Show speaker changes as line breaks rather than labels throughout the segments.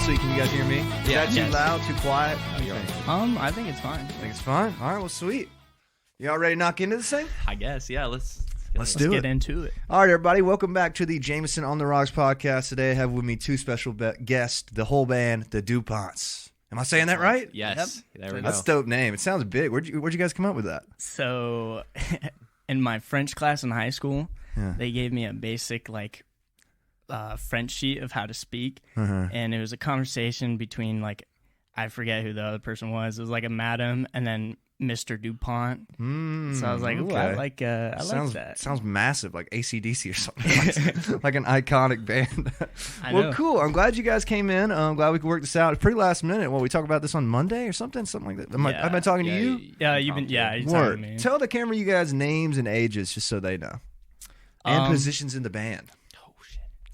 sweet. Can you guys hear me? Is that too loud, too quiet?
I think it's fine.
Think it's fine? All right, well, sweet. Y'all ready to knock into this thing?
I guess, yeah. Let's
get into it.
All right, everybody, welcome back to the Jameson on the Rocks podcast. Today I have with me two special guests, the whole band, the Duponts. Am I saying that right?
Yes. Yep. There we go.
That's a dope name. It sounds big. Where'd you guys come up with that?
So, in my French class in high school, they gave me a basic, French sheet of how to speak, and it was a conversation between, I forget who the other person was. It was like a madam and then Mr. Dupont. So I was like, ooh,
okay.
I like that.
Sounds massive, like AC/DC or something. like an iconic band.
Well,
cool. I'm glad you guys came in. I'm glad we could work this out. It's pretty last minute. Well, we talk about this on Monday or something like that. I've been talking to you?
Yeah, you're talking to me.
Tell the camera you guys' names and ages just so they know. And positions in the band.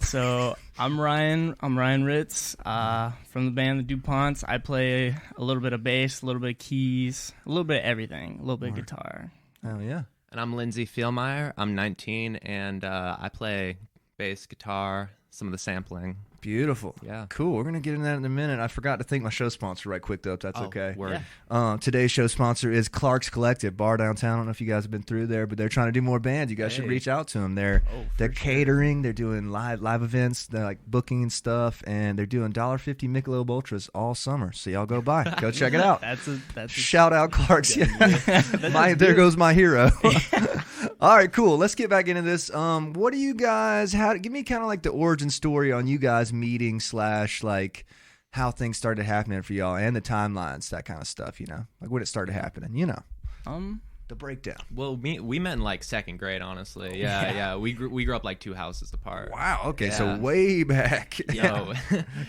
So I'm Ryan. I'm Ryan Ritz from the band the Duponts. I play a little bit of bass, a little bit of keys, a little bit of everything, a little bit of guitar.
Oh yeah.
And I'm Lindsay Fielmeyer. I'm 19, and I play bass, guitar, some of the sampling.
Beautiful.
Yeah.
Cool. We're going to get into that in a minute. I forgot to thank my show sponsor right quick, though, if that's okay.
Word.
Yeah. Today's show sponsor is Clark's Collective, bar downtown. I don't know if you guys have been through there, but they're trying to do more bands. You guys should reach out to them. They're catering. They're doing live events. They're like booking and stuff, and they're doing $1.50 Michelob Ultras all summer. So y'all go by. Go check it out.
That's
Shout out Clark's. There goes my hero. All right, cool. Let's get back into this. What do you guys? Give me kind of like the origin story on you guys meeting / how things started happening for y'all and the timelines, that kind of stuff. Like when it started happening. The breakdown.
Well, we met in second grade, honestly. Yeah. We grew up 2 houses apart.
Wow. Okay,
yeah.
so way back.
Yo,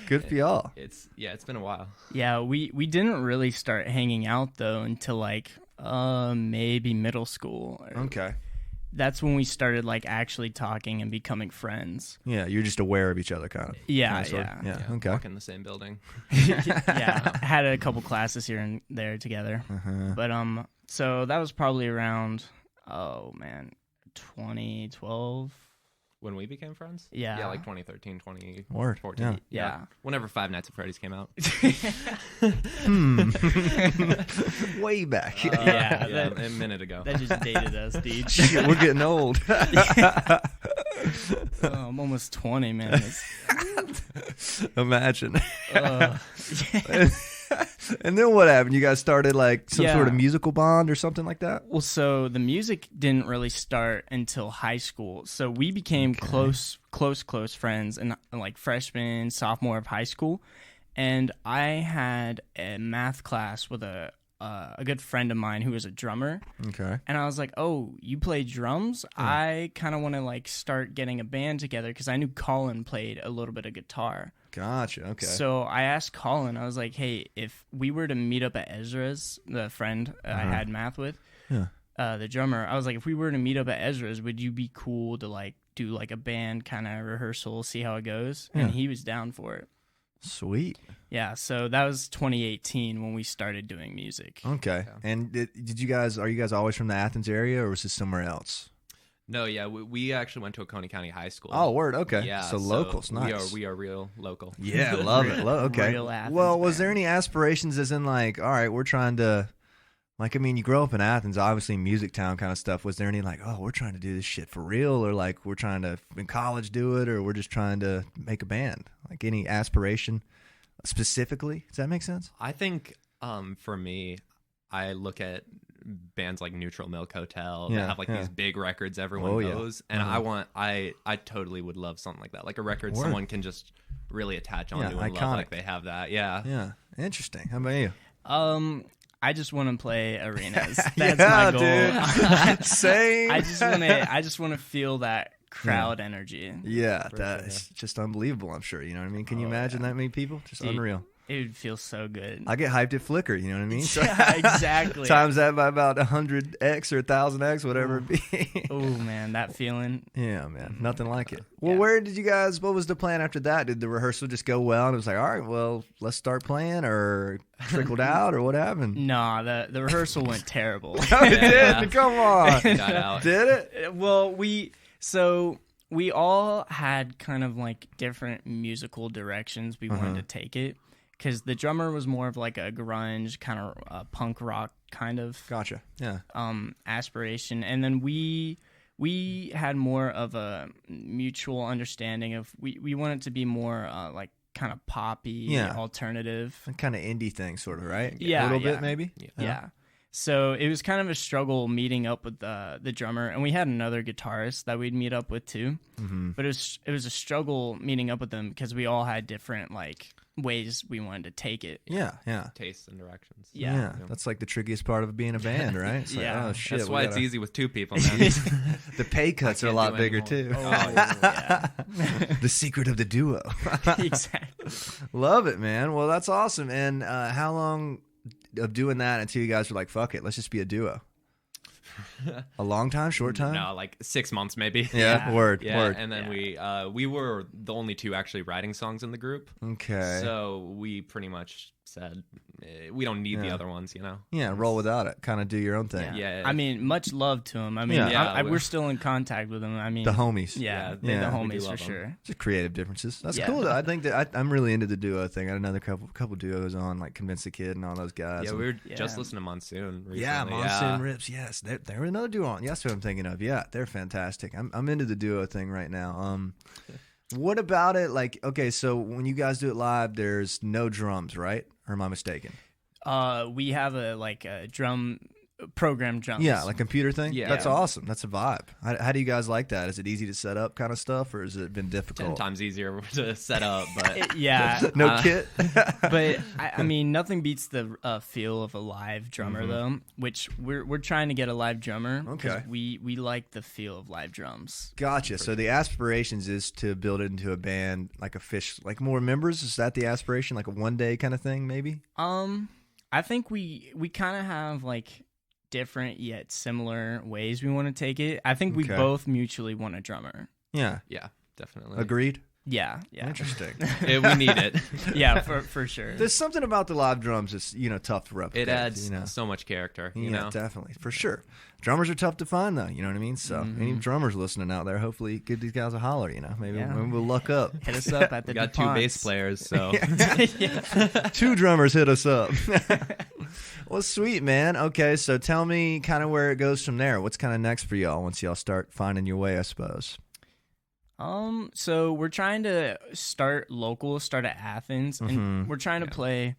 good for y'all.
It's been a while.
Yeah, we didn't really start hanging out though until maybe middle school.
Okay.
That's when we started actually talking and becoming friends.
Yeah, you're just aware of each other, kind of.
Yeah.
Okay.
Walk in the same building.
Yeah, had a couple classes here and there together. But so that was probably around 2012.
When we became friends?
Yeah.
Yeah, 2013, 2014.
Word.
Yeah.
Whenever Five Nights at Freddy's came out.
Way back.
A minute ago.
That just dated us, dude.
Shit, we're getting old.
I'm almost 20, man.
Imagine. And then what happened? You guys started some sort of musical bond or something like that?
Well, so the music didn't really start until high school. So we became close friends in freshman, sophomore of high school. And I had a math class with a good friend of mine who was a drummer. Okay. And I was like, oh, you play drums? Yeah. I kind of want to start getting a band together because I knew Colin played a little bit of guitar.
Gotcha. Okay.
So I asked Colin, I was like, hey, if we were to meet up at Ezra's, the friend I had math with, the drummer, I was like, if we were to meet up at Ezra's, would you be cool to do a band kind of rehearsal, see how it goes? Yeah. And he was down for it.
Sweet.
Yeah, so that was 2018 when we started doing music.
Okay. Yeah. And are you guys always from the Athens area, or was this somewhere else?
No, yeah, we actually went to Oconee County High School.
Oh, word, okay.
Yeah,
so locals, nice.
We are real local.
Yeah, love it. Okay.
Real Athens
well, was
band.
there any aspirations as in all right, we're trying to, you grow up in Athens, obviously music town kind of stuff. Was there any we're trying to do this shit for real, or we're trying to in college do it, or we're just trying to make a band? Any aspiration specifically? Does that make sense?
I think for me, I look at bands like Neutral Milk Hotel that have these big records everyone knows, and I totally would love something like that, a record someone can just really attach onto and love, they have that. Yeah,
interesting. How about you?
I just want to play arenas. That's my goal.
Dude. Same.
I just want to feel that crowd energy.
Yeah, that's just unbelievable. I'm sure. You know what I mean? Can you imagine that many people? Just unreal.
It would feel so good.
I get hyped at Flickr, you know what I mean?
Yeah, exactly.
Times that by about 100x or 1000x, whatever it be.
Oh, man, that feeling.
Yeah, man. Nothing like it. Well, where did you guys, what was the plan after that? Did the rehearsal just go well and it was all right, well, let's start playing, or trickled out, or what happened?
No, the rehearsal went terrible.
It did? Come on.
Got out.
Did it?
Well, we all had kind of like different musical directions we wanted to take it. Because the drummer was more of like a grunge kind of punk rock kind of
Gotcha. Yeah.
Aspiration, and then we had more of a mutual understanding of we wanted to be more like kind of poppy, alternative,
kind of indie thing, sort of, right?
Yeah,
a little bit maybe.
Yeah. So it was kind of a struggle meeting up with the drummer, and we had another guitarist that we'd meet up with too. But it was a struggle meeting up with them because we all had different like ways we wanted to take it.
Yeah.
Tastes and directions.
Yeah.
That's like the trickiest part of being a band, right? It's like, oh shit.
That's why it's easy with two people, man.
The pay cuts are a lot bigger too. The secret of the duo.
Exactly.
Love it, man. Well, that's awesome. And how long of doing that until you guys were like, fuck it, let's just be a duo? A long time, short time?
No, like 6 months maybe.
Yeah, word.
And then we were the only two actually writing songs in the group.
Okay.
So we pretty much said we don't need the other ones, you know?
Yeah, roll without it. Kind of do your own thing.
Yeah.
I mean, much love to him. I mean, we're still in contact with him. I mean,
the homies.
Yeah, the homies for sure.
Just creative differences. That's cool though. I think that I'm really into the duo thing. I had another couple duos on, like Convince the Kid and all those guys.
Yeah, we were just listening to Monsoon recently.
Yeah, Monsoon Rips. Yes, they're another duo on. Yeah, that's what I'm thinking of. Yeah, they're fantastic. I'm into the duo thing right now. What about it? Like, okay, so when you guys do it live, there's no drums, right? Or am I mistaken?
We have a drum program drums.
Yeah, like computer thing.
Yeah,
that's awesome. That's a vibe. How do you guys like that? Is it easy to set up, kind of stuff, or has it been difficult?
10 times easier to set up, but
no kit.
But I mean, nothing beats the feel of a live drummer though. Which we're trying to get a live drummer.
Okay.
We like the feel of live drums.
Gotcha. So the aspirations is to build it into a band, like like more members. Is that the aspiration? Like a one day kind of thing, maybe?
I think we kind of have like different yet similar ways we want to take it. I think we both mutually want a drummer.
Yeah,
definitely.
Agreed.
Yeah.
Interesting.
We need it.
Yeah, for sure.
There's something about the live drums that's tough to replicate.
It adds so much character. You know,
definitely, for sure. Drummers are tough to find, though. You know what I mean? So any drummers listening out there, hopefully give these guys a holler. Maybe we'll luck up.
Hit us up at the.
We got
Duponts.
2 bass players, so
2 drummers hit us up. Well, sweet, man. Okay, so tell me kind of where it goes from there. What's kind of next for y'all once y'all start finding your way, I suppose?
So we're trying to start at Athens, and we're trying to play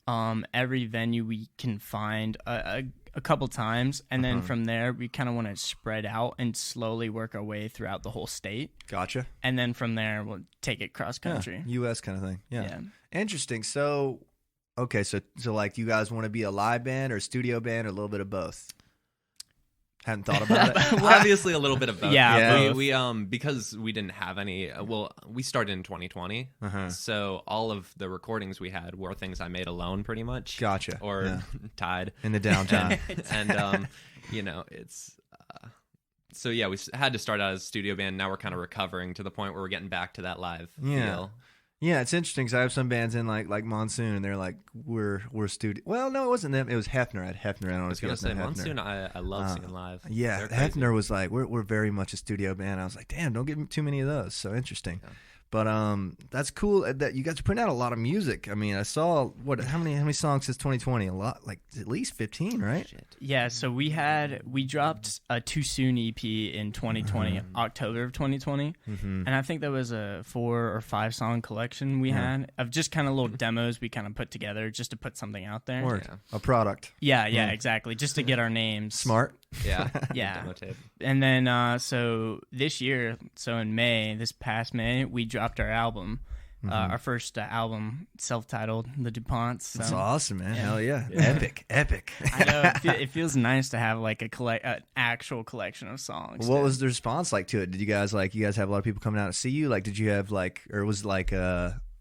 every venue we can find a couple times, and then from there we kind of want to spread out and slowly work our way throughout the whole state.
Gotcha.
And then from there we'll take it cross country.
U.S. kind of thing. Yeah. Interesting. So, okay, so like you guys want to be a live band or a studio band or a little bit of both? Hadn't thought about it.
Well, obviously a little bit of both.
Yeah.
We because we didn't have any. We started in 2020, so all of the recordings we had were things I made alone, pretty much.
Gotcha.
Or tied
in the downtime,
and it's. So yeah, we had to start out as a studio band. Now we're kind of recovering to the point where we're getting back to that live feel.
Yeah, it's interesting because I have some bands in like Monsoon, and they're like, we're studio. Well, no, it wasn't them. It was Hefner. I had Hefner. I
was gonna say Monsoon. I love singing live.
Yeah, Hefner was like, we're very much a studio band. I was like, damn, don't get too many of those. So interesting. Yeah. But that's cool that you guys are putting out a lot of music. I mean, I saw how many songs since 2020? A lot, like at least 15, right?
Yeah. So we dropped a Too Soon EP in 2020, October of 2020, and I think that was a 4 or 5 song collection we had of just kind of little demos we kind of put together just to put something out there.
A product.
Yeah, exactly. Just to get our names.
Smart.
Yeah.
And then so this year, so in this past May, we dropped our album, our first album, self-titled, The Duponts. So.
That's awesome, man. Hell yeah. Epic.
I know. It feels nice to have like an actual collection of songs.
What was the response like to it? Did you guys have a lot of people coming out to see you? Like, did you have or was it like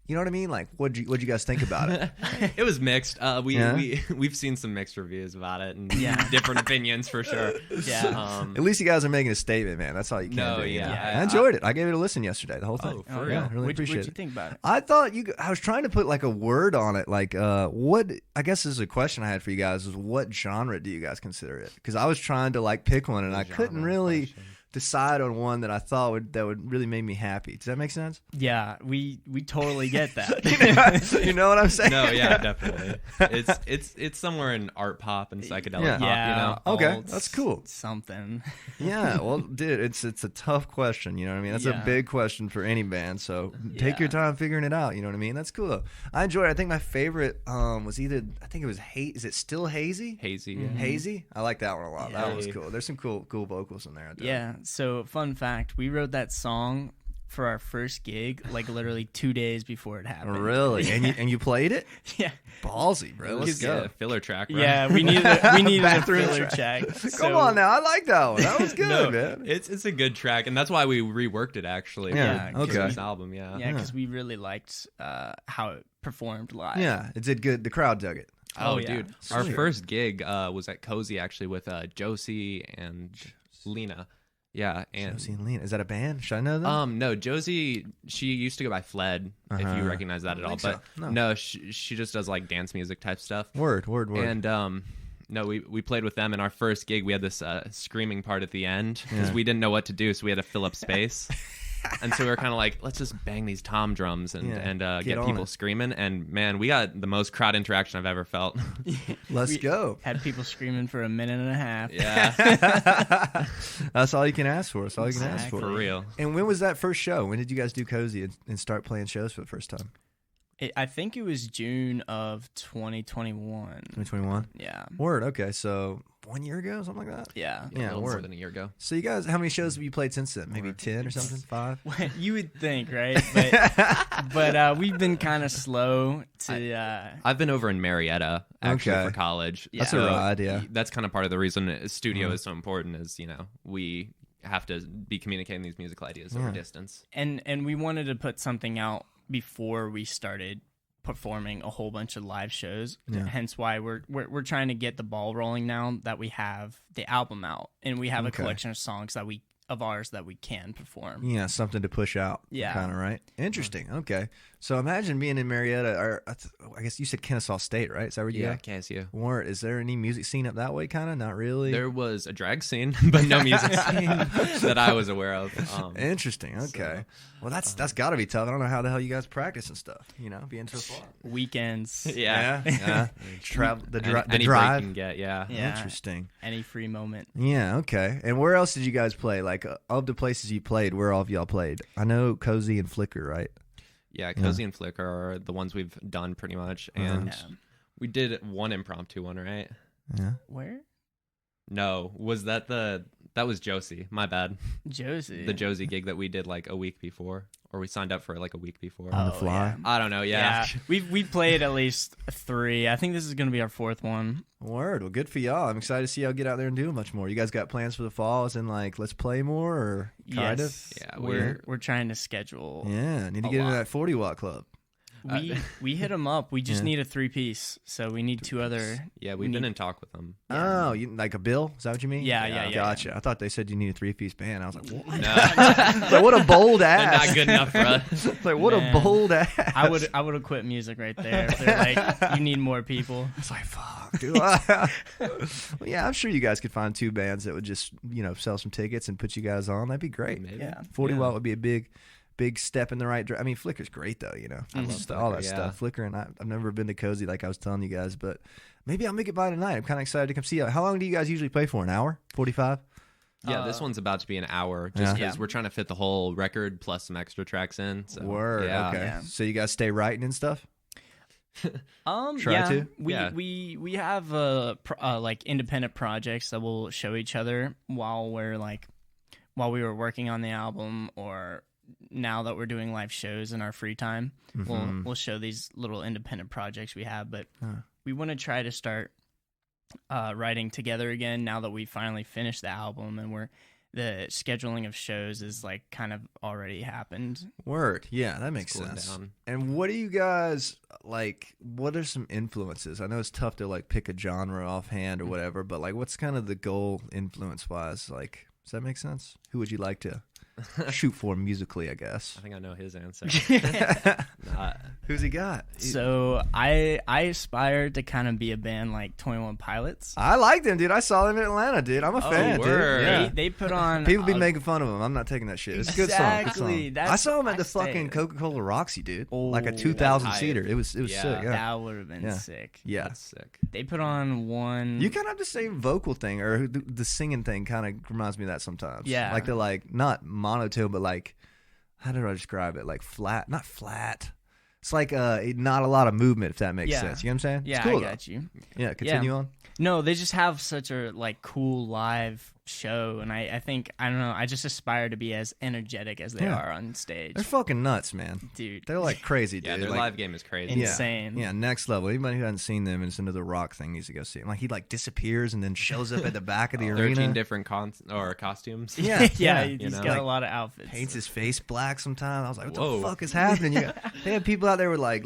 you know what I mean? Like, what'd you guys think about it?
It was mixed. We've seen some mixed reviews about it and different opinions for sure.
Yeah.
At least you guys are making a statement, man. That's all you can do. I enjoyed it. I gave it a listen yesterday. The whole thing.
Oh, for real?
Really appreciate it.
What'd you think about it?
I thought I was trying to put like a word on it. Like, what? I guess this is a question I had for you guys. Is what genre do you guys consider it? Because I was trying to like pick one and I couldn't really decide on one that I thought would really make me happy. Does that make sense?
Yeah, we totally get that.
You know what I'm saying?
No, yeah, definitely. It's somewhere in art pop and psychedelic pop. You know?
Okay, that's cool.
Something.
Yeah, well, dude, it's a tough question. You know what I mean? That's a big question for any band. So take your time figuring it out. You know what I mean? That's cool though. I enjoyed it. I think my favorite was either Is it still Hazy?
Hazy.
Mm-hmm.
Hazy. I like that one a lot.
Yeah.
That one was cool. There's some cool vocals in there.
Yeah. So fun fact, we wrote that song for our first gig like literally 2 days before it happened.
Really? And you played it?
Yeah.
Ballsy, bro. Let's go.
Yeah, filler track, right?
Yeah, we needed a
Bathroom
filler
track.
track.
Come on now, I like that one. That was good,
No,
man.
It's a good track, and that's why we reworked it actually.
Yeah,
for
okay.
this album. Yeah.
Yeah, because we really liked how it performed live.
Yeah, it did good. The crowd dug it.
Oh,
yeah.
dude, our first gig was at Cozy actually with Josie and Lena. Yeah, and
Josie and Lena. Is that a band? Should I know them?
no, Josie, she used to go by Fled, if you recognize that at all. But
so.
no, she just does like dance music type stuff.
Word.
And no, we played with them in our first gig. We had this screaming part at the end because we didn't know what to do, so we had to fill up space. And so we were kind of like, let's just bang these tom drums and get people screaming. And man, we got the most crowd interaction I've ever felt.
Let's go.
Had people screaming for a minute and a half.
Yeah,
That's all you can ask for. That's all you can ask for.
for real.
And when was that first show? When did you guys do Cozy and start playing shows for the first time?
I think it was June of 2021.
2021?
Yeah.
Word. Okay, so 1 year ago, something like that?
Yeah.
A little more
word.
than a year ago.
So you guys, how many shows have you played since then? Maybe 10 or something? 5?
You would think, right? But we've been kind of slow to.
I've been over in Marietta actually
Okay.
for college.
That's a ride, yeah.
That's kind of part of the reason a studio is so important. Is we have to be communicating these musical ideas over distance.
And we wanted to put something out before we started performing a whole bunch of live shows. Hence why we're trying to get the ball rolling now that we have the album out and we have a collection of songs of ours that we can perform.
Yeah, something to push out.
Yeah.
Kind of, right? Interesting. Okay. So imagine being in Marietta, or I guess you said Kennesaw State, right? Is that where you
Yeah,
go?
KSU.
Word. Is there any music scene up that way, kind of? Not really?
There was a drag scene, but no music scene that I was aware of.
Interesting. Okay. Well, that's got to be tough. I don't know how the hell you guys practice and stuff, being so far.
Weekends.
Yeah.
Travel, the drive.
Any break you can get,
Yeah.
Interesting.
Any free moment.
Yeah, okay. And where else did you guys play? Like, of the places you played, where all of y'all played? I know Cozy and Flicker, right?
Yeah, Cozy and Flicker are the ones we've done pretty much. And we did one impromptu one, right?
Yeah.
Where?
No, that was Josie. My bad.
Josie.
The Josie gig that we did like a week before, or we signed up for like a week before.
On the fly?
Yeah.
I don't know. Yeah.
We've played at least 3. I think this is gonna be our 4th one.
Word. Well, good for y'all. I'm excited to see y'all get out there and do much more. You guys got plans for the fall? As in, like, let's play more, or kind
Yes.
of?
Yeah,
We're trying to schedule.
Yeah, need to get into that 40 watt club.
We hit them up. We just need a 3-piece, so we need 2 other.
Yeah, we've been in talk with them.
Oh, like a bill? Is that what you mean?
Yeah.
Gotcha. I thought they said you need a 3-piece band. I was like, what?
No,
Like, what a bold
they're
ass.
not good enough for us.
Like, what
Man.
a bold ass.
I would have quit music right there. If they're like, you need more people.
It's like, fuck, dude. Well, yeah, I'm sure you guys could find 2 bands that would just, sell some tickets and put you guys on. That'd be great.
Maybe.
Yeah.
40 watt would be a big step in the right direction. I mean, Flicker's great, though, I love all that stuff. Flicker, and I've never been to Cozy like I was telling you guys, but maybe I'll make it by tonight. I'm kind of excited to come see you. How long do you guys usually play for? An hour? 45?
Yeah, this one's about to be an hour just because we're trying to fit the whole record plus some extra tracks in. So,
Word.
yeah.
Okay.
Yeah.
So you guys stay writing and stuff?
Try
to?
We have like independent projects that we'll show each other while we were working on the album, or now that we're doing live shows in our free time. We'll show these little independent projects we have, but we want to try to start writing together again now that we finally finished the album, and the scheduling of shows is like kind of already happened.
Word. Yeah, that makes sense.
Down.
And what do you guys like? What are some influences? I know it's tough to like pick a genre offhand or whatever, but like, what's kind of the goal influence wise? Like, does that make sense? Who would you like to shoot for musically, I guess?
I think I know his answer.
Who's he got?
So I aspire to kind of be a band like 21 Pilots.
I like them, dude. I saw them in Atlanta, dude. I'm a fan, dude. Yeah.
They put on.
People be making fun of them. I'm not taking that shit. It's a good song. Good song. I saw them at the fucking Coca-Cola Roxy, dude. Like a 2,000 seater. It was sick. Yeah.
That would have been sick.
Yeah,
that's sick.
They put on one.
You kind of have the same vocal thing, or the singing thing kind of reminds me of that sometimes.
Yeah.
Like they're like, not monotone, but like, how do I describe it? Like flat, not flat. It's like not a lot of movement, if that makes sense. You know what I'm saying?
Yeah,
it's cool,
I got you.
Yeah, continue on.
No, they just have such a like cool live show, and I think, I don't know, I just aspire to be as energetic as they are on stage.
They're fucking nuts, man.
Dude.
They're like crazy, dude.
Yeah, their
like,
live game is crazy.
Insane.
Yeah, next level. Anybody who hasn't seen them and is into the rock thing needs to go see him. Like he like disappears and then shows up at the back of the arena.
13 different costumes.
Yeah,
he's got a lot of outfits.
Paints his face black sometimes. I was like, what the fuck is happening? They had people out there with like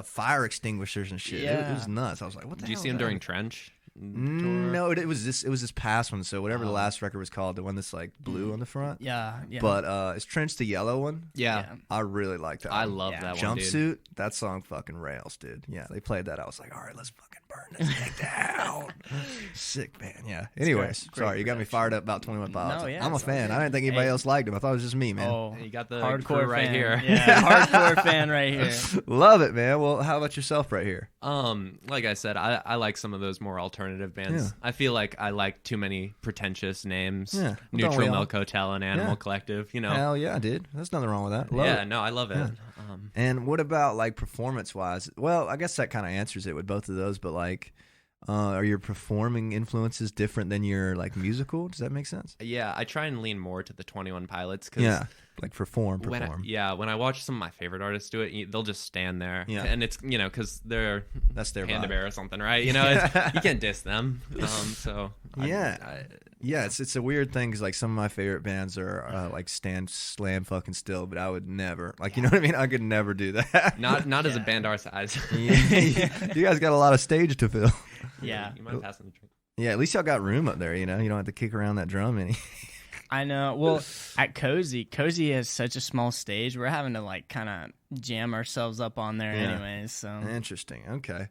fire extinguishers and shit.
Yeah.
It was nuts. I was like, what the hell?
Did you see him during Trench?
No, it was this past one. So whatever the last record was called, the one that's like blue on the front.
Yeah.
But is Trench the yellow one?
Yeah.
I really liked that.
I love that one, dude.
Jumpsuit. That song fucking rails, dude. Yeah, they played that. I was like, all right, let's fucking burn this thing down. Sick, man. Yeah. Anyways,
great
sorry, you got me fired up about 21 Pilots.
No, yeah,
I'm a fan. I didn't think anybody else liked him. I thought it was just me, man.
Oh,
you got the
hardcore
right
fan.
here.
Yeah, hardcore fan right here.
Love it, man. Well, how about yourself right here?
Like I said, I like some of those more alternative bands.
Yeah.
I feel like I like too many pretentious names.
Yeah.
Neutral Milk Hotel and Animal Collective, you know.
Hell yeah, dude. There's nothing wrong with that. Love it.
No, I love it.
Yeah. And what about like performance-wise? Well, I guess that kind of answers it with both of those, but like are your performing influences different than your like musical? Does that make sense?
Yeah, I try and lean more to the 21 Pilots because
like perform.
When I watch some of my favorite artists do it, they'll just stand there.
Yeah.
And it's, you know, because they're
that's their
Panda
vibe.
Bear or something, right? You know, you can't diss them.
It's a weird thing because like some of my favorite bands are like stand slam fucking still, but I would never like, you know what I mean? I could never do that.
Not as a band our size.
You guys got a lot of stage to fill.
Yeah.
You mind passing the drink?
Yeah, at least y'all got room up there, you know? You don't have to kick around that drum any.
I know. Well, at Cozy has such a small stage. We're having to like kind of jam ourselves up on there anyways. So
interesting. Okay.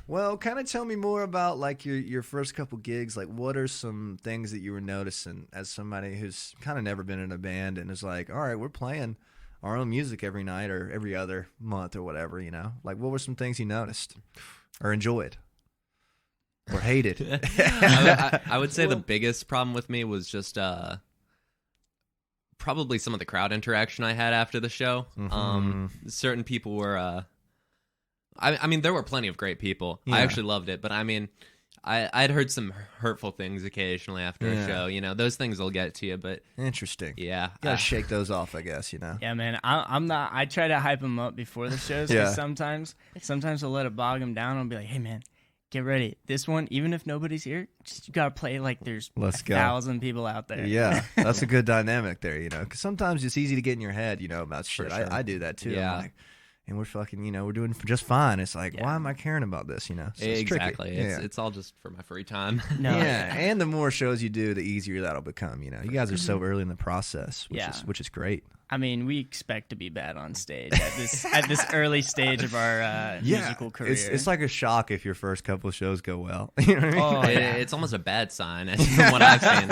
Well, kind of tell me more about like your first couple gigs. Like what are some things that you were noticing as somebody who's kind of never been in a band and is like, all right, we're playing our own music every night or every other month or whatever, you know? Like what were some things you noticed or enjoyed? Or hated?
I would say the biggest problem with me was just probably some of the crowd interaction I had after the show. Certain people were I mean there were plenty of great people. I actually loved it, but I mean I'd heard some hurtful things occasionally after a show. You know, those things will get to you, but
interesting.
Yeah,
gotta shake those off, I guess. You know.
Yeah, man. I'm not. I try to hype them up before the shows. Sometimes I'll let it bog them down. I'll be like, hey, man, get ready. This one, even if nobody's here, just you gotta play like there's 1,000 people out there.
Yeah, that's a good dynamic there. You know, because sometimes it's easy to get in your head. You know about shit. Sure. I do that too.
Yeah.
I'm like, and we're fucking, you know, we're doing just fine. It's like, why am I caring about this? You know, so it's
exactly.
Tricky.
It's all just for my free time.
And the more shows you do, the easier that'll become. You know, you guys are so early in the process, which is great.
I mean, we expect to be bad on stage at this early stage of our musical career.
It's like a shock if your first couple of shows go well. You know what I mean?
It's almost a bad sign from what I've seen.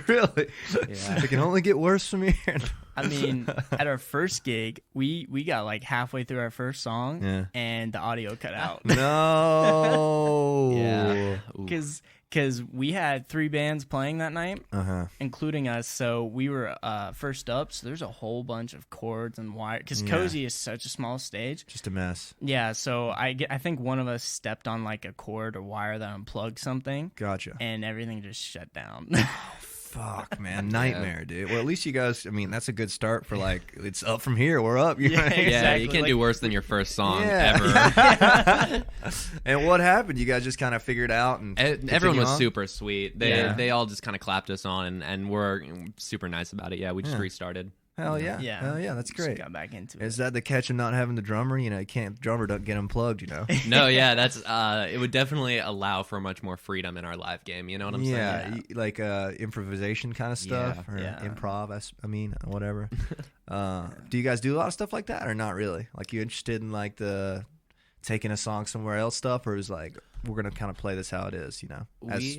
Really? Yeah. It can only get worse from here.
I mean, at our first gig, we got like halfway through our first song, and the audio cut out.
No.
Yeah. Because we had 3 bands playing that night, including us. So we were first up. So there's a whole bunch of cords and wire. Because Cozy is such a small stage.
Just a mess.
Yeah. So I think one of us stepped on like a cord or wire that unplugged something.
Gotcha.
And everything just shut down.
Fuck, man. Nightmare, dude. Well, at least you guys, I mean, that's a good start for like, it's up from here. We're up. You know?
Exactly.
You can't do worse than your first song ever.
And what happened? You guys just kind of figured out? And
everyone was super sweet. They all just kind of clapped us on and were super nice about it. Yeah, we just restarted.
Hell yeah.
Yeah.
Hell yeah, that's great.
Just got back into it.
Is that the catch of not having the drummer? You know, you can't, drummer don't get unplugged, you know?
No, yeah, that's, it would definitely allow for much more freedom in our live game, you know what I'm saying?
Yeah, like improvisation kind of stuff, or improv, I mean, whatever. Do you guys do a lot of stuff like that, or not really? Like, you interested in, like, the taking a song somewhere else stuff, or is like, we're going to kind of play this how it is, you know, as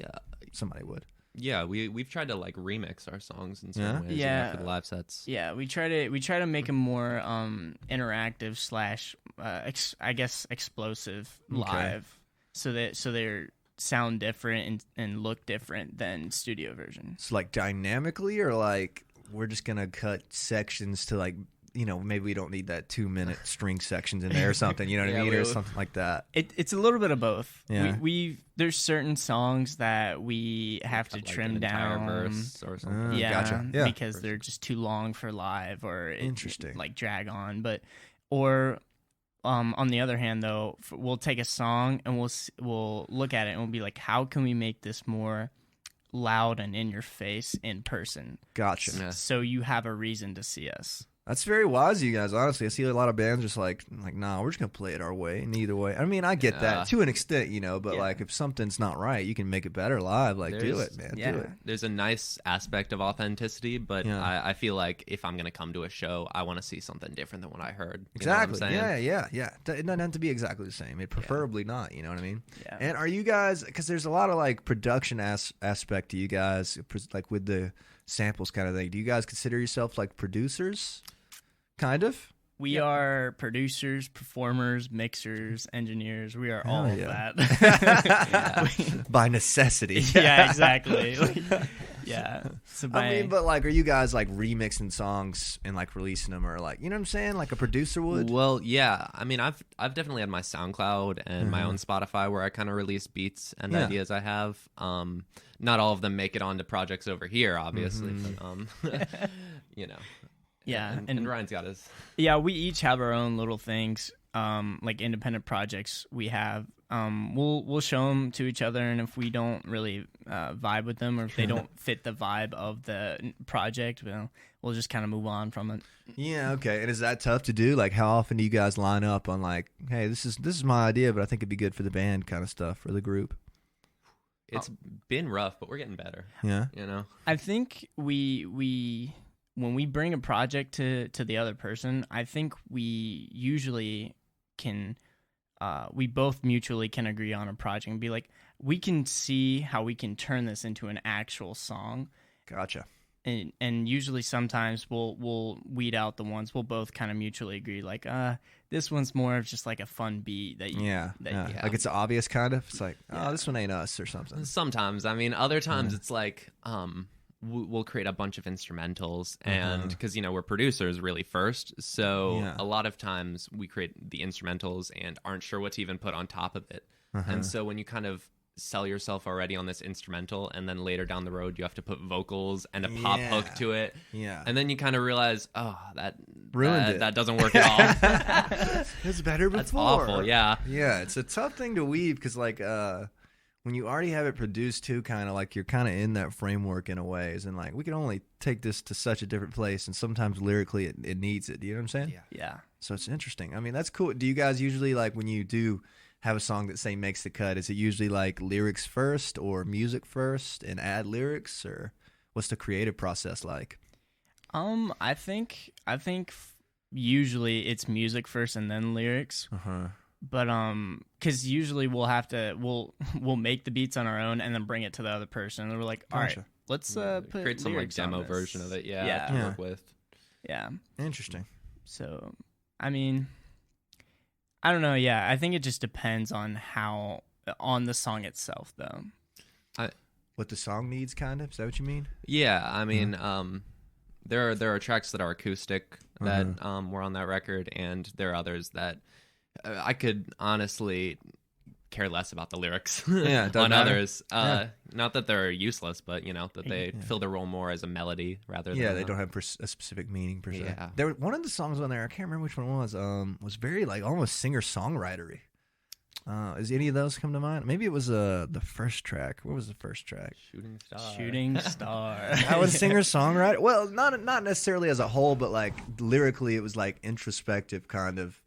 somebody would?
Yeah, we've tried to like remix our songs in some ways, for the live sets.
Yeah, we try to make them more interactive slash I guess explosive live, so they sound different and look different than studio version.
So like dynamically, or like we're just gonna cut sections to like, you know, maybe we don't need that 2-minute string sections in there or something, you know what I mean, or something like that.
It's a little bit of both.
Yeah.
There's certain songs that we have to trim down,
verse or something.
Gotcha. Yeah,
because they're just too long for live, or
interesting,
like drag on. But on the other hand, though, we'll take a song and we'll look at it and we'll be like, how can we make this more loud and in your face in person?
Gotcha.
So you have a reason to see us.
That's very wise of you guys, honestly. I see a lot of bands just like, nah, we're just going to play it our way, neither way. I mean, I get that to an extent, you know, but like if something's not right, you can make it better live. Like, do it, man. Do it.
There's a nice aspect of authenticity, but I feel like if I'm going to come to a show, I want to see something different than what I heard.
Exactly. Yeah. It doesn't have to be exactly the same. It preferably not, you know what I mean?
Yeah.
And are you guys, because there's a lot of like production aspect to you guys, like with the samples kind of thing. Do you guys consider yourself like producers? Kind of.
We are producers, performers, mixers, engineers. We are all of that.
By necessity.
Yeah, exactly. Yeah. So
I mean, but like, are you guys like remixing songs and like releasing them, or like, you know what I'm saying, like a producer would?
Well, yeah. I mean, I've definitely had my SoundCloud and my own Spotify where I kind of release beats and ideas I have. Not all of them make it onto projects over here, obviously. But, you know.
Yeah,
and Ryan's got his.
Yeah, we each have our own little things, like independent projects we have. We'll show them to each other, and if we don't really vibe with them, or if they don't fit the vibe of the project, we'll just kind of move on from it.
Yeah, okay. And is that tough to do? Like, how often do you guys line up on like, hey, this is my idea, but I think it'd be good for the band kind of stuff, for the group?
It's been rough, but we're getting better.
Yeah,
you know.
I think we when we bring a project to the other person, I think we usually can, we both mutually can agree on a project and be like, we can see how we can turn this into an actual song.
Gotcha.
And usually sometimes we'll weed out the ones we'll both kind of mutually agree, like, this one's more of just like a fun beat that you,
like it's obvious kind of. It's like, oh, this one ain't us or something.
Sometimes, I mean, other times it's like, we'll create a bunch of instrumentals, and because you know we're producers really first, so a lot of times we create the instrumentals and aren't sure what to even put on top of it, and so when you kind of sell yourself already on this instrumental, and then later down the road you have to put vocals and a pop hook to it, and then you kind of realize, oh, that ruined it. That doesn't work at all.
It's better before.
That's awful. Yeah,
it's a tough thing to weave, because like when you already have it produced too, kind of like you're kind of in that framework in a ways, and like we can only take this to such a different place, and sometimes lyrically it needs it. Do you know what I'm saying?
Yeah.
So it's interesting. I mean, that's cool. Do you guys usually, like, when you do have a song that say makes the cut, is it usually like lyrics first or music first and add lyrics, or what's the creative process like?
I think usually it's music first and then lyrics. But because usually we'll make the beats on our own and then bring it to the other person, and we're like, all right, let's put
create some like demo version of it. To work with.
Yeah,
interesting.
So, I mean, I don't know. Yeah, I think it just depends on the song itself, though.
What the song needs, kind of. Is that what you mean?
Yeah, I mean, there are tracks that are acoustic that were on that record, and there are others that I could honestly care less about the lyrics on others. Not that they're useless, but you know that they fill their role more as a melody rather than
they don't have a specific meaning per se. One of the songs on there, I can't remember which one it was very like almost singer-songwritery. Is any of those come to mind? Maybe it was the first track. What was the first track?
Shooting Star.
Shooting Star.
I was singer-songwriter. Well, not necessarily as a whole, but like lyrically, it was like introspective kind of.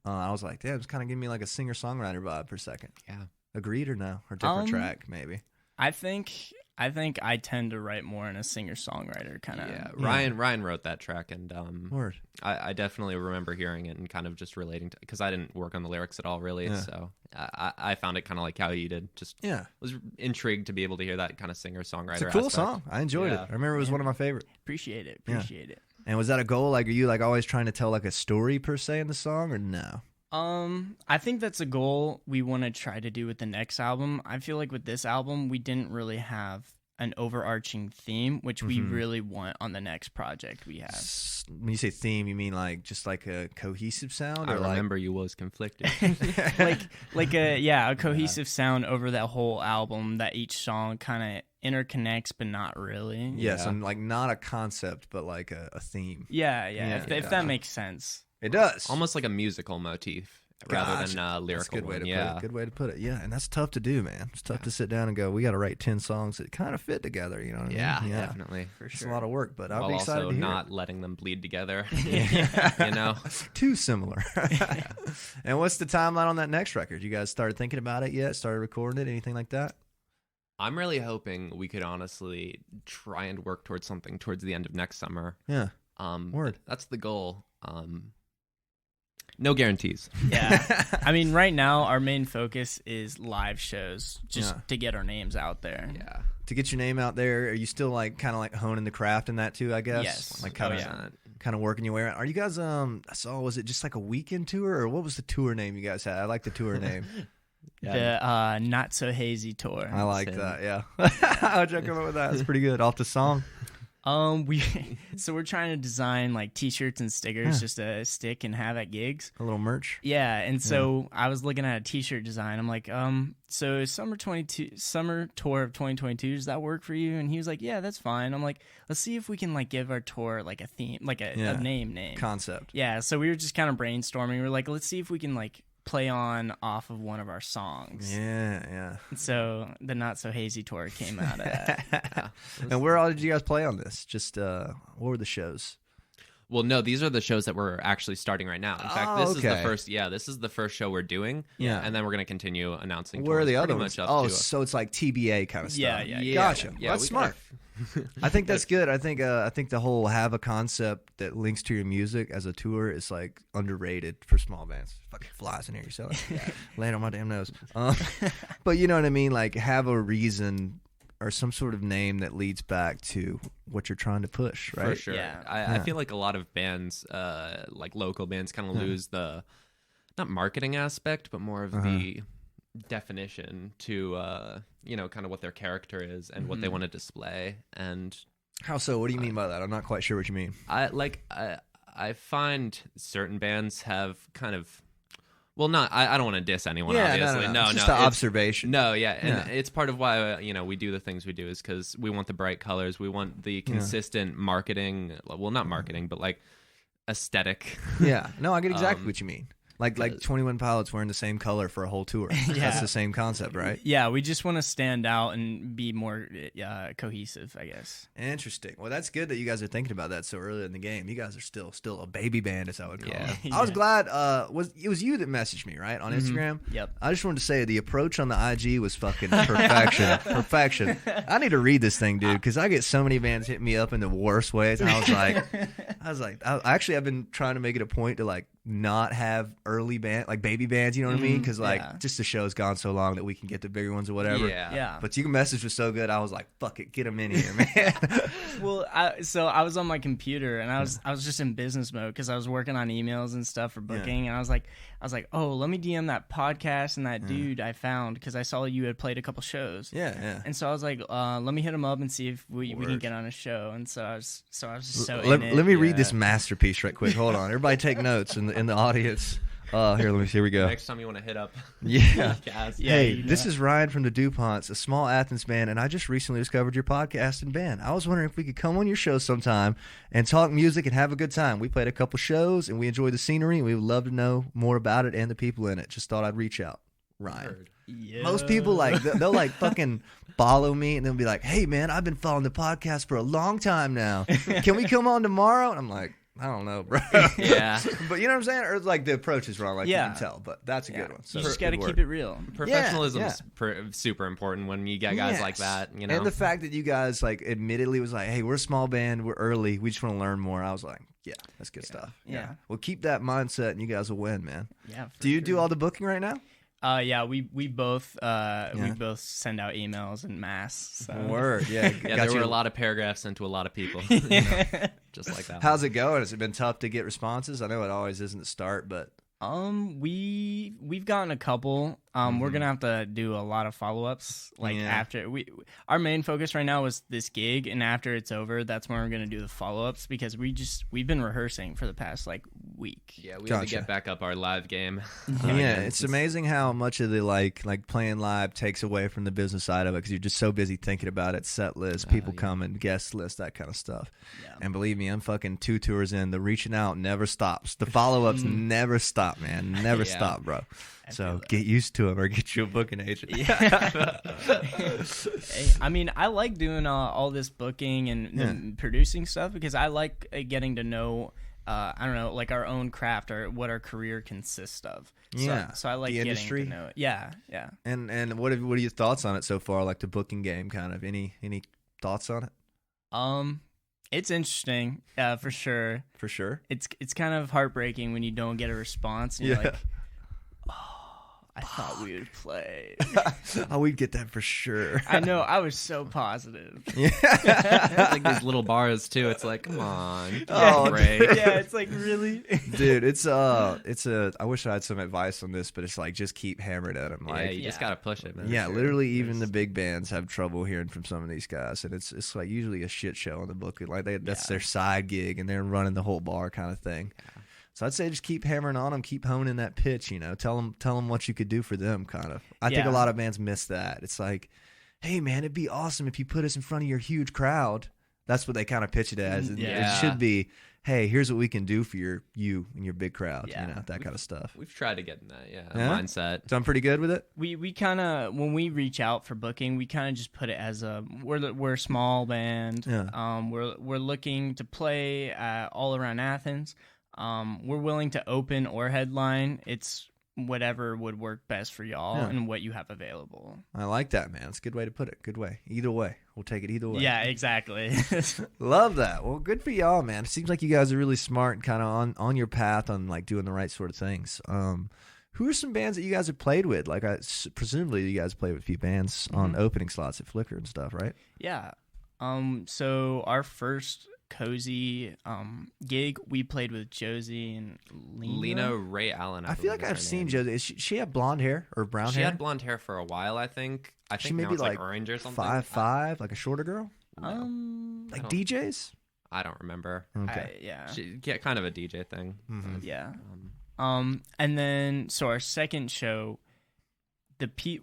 I was like, damn, it's kind of giving me like a singer-songwriter vibe for a second.
Yeah.
Agreed or no? Or different track, maybe?
I think I tend to write more in a singer-songwriter kind of.
Yeah, Ryan wrote that track, and
Word.
I definitely remember hearing it and kind of just relating to, because I didn't work on the lyrics at all, really. Yeah. So I found it kind of like how you did. Just was intrigued to be able to hear that kind of singer-songwriter.
It's a cool
aspect.
Song. I enjoyed it. I remember it was one of my favorite.
Appreciate it.
And was that a goal? Like, are you like always trying to tell like a story per se in the song, or no?
I think that's a goal we want to try to do with the next album. I feel like with this album, we didn't really have an overarching theme, which we really want on the next project we have.
When you say theme, you mean like just like a cohesive sound?
I
or
remember you was conflicted.
like a cohesive sound over that whole album that each song kind of interconnects, but not really.
Yes, and like not a concept, but like a theme.
Yeah. If that makes sense.
It does.
Almost like a musical motif rather than a lyrical.
That's a good way
one.
to put it. Good way to put it. Yeah, and that's tough to do, man. It's tough to sit down and go, we got to write 10 songs that kind of fit together, you know what I mean?
Yeah, definitely. For sure.
It's a lot of work, but I'll be
While
excited
also
to hear
not
it.
letting them bleed together. You know?
Too similar. And what's the timeline on that next record? You guys started thinking about it yet? Started recording it? Anything like that?
I'm really hoping we could honestly try and work towards something towards the end of next summer.
Yeah.
Word. That's the goal. No guarantees.
Yeah. I mean, right now, our main focus is live shows, just to get our names out there.
Yeah.
To get your name out there, are you still like kind of like honing the craft in that too, I guess?
Yes.
Like kind of working your way around. Are you guys, I saw, was it just like a weekend tour, or what was the tour name you guys had? I like the tour name.
The Not So Hazy tour.
I like that, yeah. How'd you come up with that? That's pretty good. Off the song?
We're trying to design like t-shirts and stickers just to stick and have at gigs.
A little merch.
Yeah, and so I was looking at a t-shirt design. I'm like, so summer tour of 2022, does that work for you? And he was like, yeah, that's fine. I'm like, let's see if we can like give our tour like a theme, like a name
concept.
Yeah, so we were just kind of brainstorming. We were like, let's see if we can like play on off of one of our songs.
Yeah.
So the Not So Hazy tour came out of that.
And where all did you guys play on this? Just what were the shows?
Well, no, these are the shows that we're actually starting right now. In fact, this is the first. Yeah, this is the first show we're doing.
Yeah,
and then we're gonna continue announcing.
Where are the other ones?
So
it's like TBA kind of stuff.
Yeah.
Gotcha.
Yeah,
that's smart. I think that's good. I think the whole have a concept that links to your music as a tour is like underrated for small bands. Fucking flies in here, you selling. Laying on my damn nose. But you know what I mean? Like have a reason or some sort of name that leads back to what you're trying to push, right?
For sure. Yeah. I feel like a lot of bands, like local bands, kind of lose the not marketing aspect, but more of the definition to kind of what their character is and what they want to display. And
how so? What do you mean by that? I'm not quite sure what you mean.
I find certain bands have kind of I don't want to diss anyone, obviously. No,
it's just an observation.
No, and it's part of why we do the things we do is because we want the bright colors, we want the consistent marketing. Well, not marketing, but like aesthetic.
Yeah, no, I get exactly what you mean. Like 21 Pilots wearing the same color for a whole tour. That's the same concept, right?
Yeah, we just want to stand out and be more cohesive, I guess.
Interesting. Well, that's good that you guys are thinking about that so early in the game. You guys are still a baby band, as I would call it. I was glad. It was you that messaged me, right, on Instagram?
Yep.
I just wanted to say the approach on the IG was fucking perfection. Perfection. I need to read this thing, dude, because I get so many bands hitting me up in the worst ways. And I was like, I've been trying to make it a point to like not have early band like baby bands, you know what I mean? Because just the show's gone so long that we can get the bigger ones or whatever.
Yeah.
But your message was so good, I was like, fuck it, get them in here, man.
Well, I was on my computer and I was just in business mode because I was working on emails and stuff for booking, and I was like, oh, let me DM that podcast and that dude I found because I saw you had played a couple shows.
Yeah.
And so I was like, let me hit him up and see if we can get on a show. And so I was just so
let me read this masterpiece right quick. Hold on, everybody, take notes in the audience. Here, let me see. Here we go.
Next time you want to hit up.
Yeah.
Hey,
this is Ryan from the Duponts, a small Athens band, and I just recently discovered your podcast and band. I was wondering if we could come on your show sometime and talk music and have a good time. We played a couple shows, and we enjoyed the scenery, and we would love to know more about it and the people in it. Just thought I'd reach out. Ryan.
Yeah.
Most people like they'll like fucking follow me and they'll be like, "Hey man, I've been following the podcast for a long time now. Can we come on tomorrow?" And I'm like, I don't know, bro.
Yeah.
But you know what I'm saying? Or like the approach is wrong, like you can tell. But that's a good one. So
You just got to keep it real.
Professionalism is super important when you get guys like that. You know,
and the fact that you guys like admittedly was like, "Hey, we're a small band, we're early, we just want to learn more." I was like, "Yeah, that's good stuff."
Yeah.
Well, keep that mindset, and you guys will win, man.
Yeah.
Do you do all the booking right now?
Yeah, we both send out emails en masse. So.
Word, yeah.
There were a lot of paragraphs sent to a lot of people. You know, just like that.
How's it going? Has it been tough to get responses? I know it always isn't the start, but
we've gotten a couple. We're gonna have to do a lot of follow-ups after our main focus right now was this gig, and after it's over, that's when we're gonna do the follow-ups because we've been rehearsing for the past week.
Yeah, we have to get back up our live game.
It's amazing how much of the like playing live takes away from the business side of it because you're just so busy thinking about it, set list, people coming, guest list, that kind of stuff. Yeah. And believe me, I'm fucking 2 tours in. The reaching out never stops. The follow-ups never stop, man. Never stop, bro. So get used to them or get you a booking agent.
Yeah. I mean, I like doing all this booking and producing stuff because I like getting to know, I don't know, like our own craft or what our career consists of. So I like the industry. Getting to know it. Yeah.
And what are your thoughts on it so far? Like the booking game, kind of. Any thoughts on it?
It's interesting, for sure.
For sure.
It's kind of heartbreaking when you don't get a response. And you're like, I thought we would play.
We'd get that for sure.
I know. I was so positive.
Like these little bars too. It's like, come on.
Great. Yeah, it's like, really?
Dude, it's I wish I had some advice on this, but it's like, just keep hammering at them. Like,
you just got to push it, man.
Yeah, literally even the big bands have trouble hearing from some of these guys. And it's like usually a shit show on the booking. Like that's their side gig and they're running the whole bar kind of thing. Yeah. So I'd say just keep hammering on them, keep honing that pitch, tell them what you could do for them, kind of. I think a lot of bands miss that. It's like, hey, man, it'd be awesome if you put us in front of your huge crowd. That's what they kind of pitch it as. It should be, hey, here's what we can do for you and your big crowd, that kind of stuff.
We've tried to get in that, mindset.
So I'm pretty good with it?
We kind of, when we reach out for booking, we kind of just put it as we're a small band. Yeah. We're looking to play all around Athens. We're willing to open or headline. It's whatever would work best for y'all and what you have available.
I like that, man. It's a good way to put it. Good way. Either way. We'll take it either way.
Yeah, exactly.
Love that. Well, good for y'all, man. It seems like you guys are really smart and kind of on your path on like doing the right sort of things. Who are some bands that you guys have played with? Like, presumably you guys played with a few bands on opening slots at Flickr and stuff, right?
Yeah. So our first cozy gig, we played with Josie and
Lena Ray Allen.
I feel like I've seen Josie. She had blonde hair or brown hair?
She had blonde hair for a while, I think.
She may be
like orange or something.
5'5", like a shorter girl.
No.
Like DJs.
I don't remember.
Okay.
She kind of a DJ thing.
Mm-hmm.
Yeah. And then so our second show,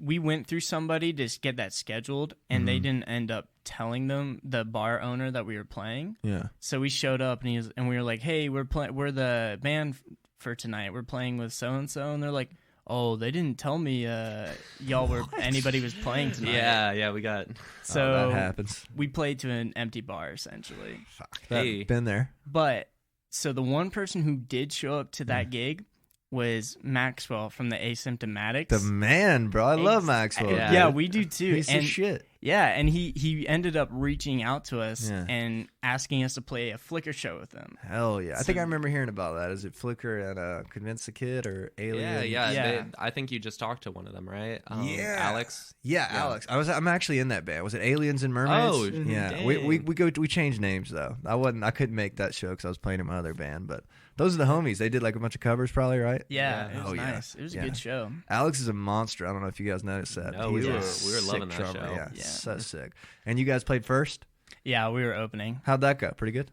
we went through somebody to get that scheduled, and they didn't end up telling them, the bar owner, that we were playing.
Yeah.
So we showed up and we were like, "Hey, we're the band for tonight. We're playing with so and so," and they're like, "Oh, they didn't tell me anybody was playing tonight."
Yeah, we got.
So
that happens.
We played to an empty bar essentially.
Fuck. Hey, been there.
But so the one person who did show up to that gig was Maxwell from the Asymptomatics.
The man, bro. I love Maxwell.
Yeah, we do too.
He's the shit.
Yeah, and he ended up reaching out to us and asking us to play a Flickr show with him.
Hell yeah. I think I remember hearing about that. Is it Flickr and Convince the Kid or Alien?
Yeah. I think you just talked to one of them, right? Alex?
Yeah, Alex. I'm actually in that band. Was it Aliens and Mermaids?
Oh,
yeah.
Dang.
We changed names though. I couldn't make that show because I was playing in my other band, but those are the homies. They did like a bunch of covers probably, right?
Yeah. It was nice. It was a good show.
Alex is a monster. I don't know if you guys noticed that.
No, we were loving that
drummer.
show.
Yeah. So sick. And you guys played first?
Yeah, we were opening.
How'd that go? Pretty good?